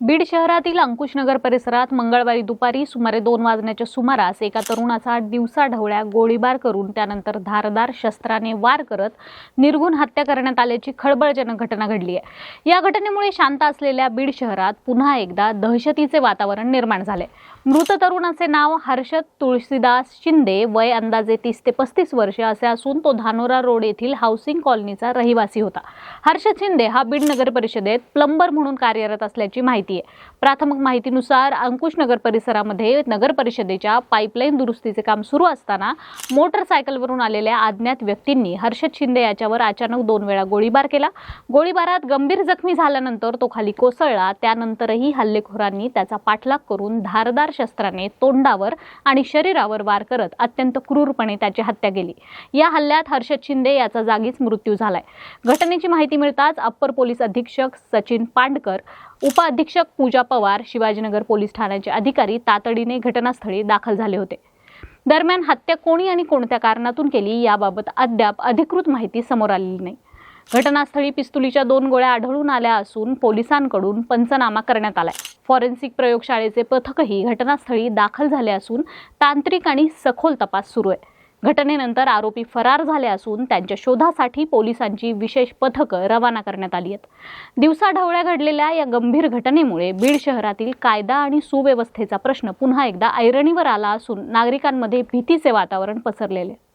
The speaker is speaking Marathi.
बीड शहरातील अंकुशनगर परिसरात मंगळवारी दुपारी सुमारे 2 वाजण्याच्या सुमारास एका तरुणाचा दिवसाढवळ्या गोळीबार करून त्यानंतर धारदार शस्त्राने वार करत निर्घृण हत्या करण्यात आल्याची खळबळजनक घटना घडली आहे। या घटनेमुळे शांत असलेल्या बीड शहरात पुन्हा एकदा दहशतीचे वातावरण निर्माण झाले। मृत तरुणाचे नाव हर्षद तुळशीदास शिंदे, वय अंदाजे 30 ते 35 वर्षे असे असून तो धानोरा रोड येथील हाऊसिंग कॉलनीचा रहिवासी होता। हर्षद शिंदे हा बीड नगर परिषदेत प्लंबर म्हणून कार्यरत असल्याची माहिती आहे। प्राथमिक माहितीनुसार अंकुशनगर परिसरामध्ये नगर परिषदेच्या पाईपलाईन दुरुस्तीचे काम सुरू असताना मोटरसायकलवरून आलेल्या अज्ञात व्यक्तींनी हर्षद शिंदे याच्यावर अचानक 2 वेळा गोळीबार केला। गोळीबारात गंभीर जखमी झाल्यानंतर तो खाली कोसळला। त्यानंतरही हल्लेखोरांनी त्याचा पाठलाग करून धारदार शस्त्राने तोंडावर आणि शरीरावर वार करत अत्यंत क्रूरपणे त्याची हत्या केली। या हल्ल्यात हर्षद शिंदे याचा जागीच मृत्यू झालाय। घटनेची माहिती मिळताच अप्पर पोलीस अधीक्षक सचिन पांडकर, उपअधीक्षक पूजा पवार, शिवाजीनगर पोलीस ठाण्याचे अधिकारी तातडीने घटनास्थळी दाखल झाले होते। दरम्यान हत्या कोणी आणि कोणत्या कारणातून केली याबाबत अद्याप अधिकृत माहिती समोर आलेली नाही। घटनास्थळी पिस्तुलीच्या 2 गोळ्या आढळून आल्या असून पोलिसांकडून पंचनामा करण्यात आलाय। फॉरेन्सिक प्रयोगशाळेचे पथकही घटनास्थळी दाखल झाले असून तांत्रिक आणि सखोल तपास सुरू आहे। घटनेनंतर आरोपी फरार झाले असून त्यांच्या शोधासाठी पोलिसांची विशेष पथकं रवाना करण्यात आली आहेत। दिवसाढवळ्या घडलेल्या या गंभीर घटनेमुळे बीड शहरातील कायदा आणि सुव्यवस्थेचा प्रश्न पुन्हा एकदा ऐरणीवर आला असून नागरिकांमध्ये भीतीचे वातावरण पसरलेले आहे।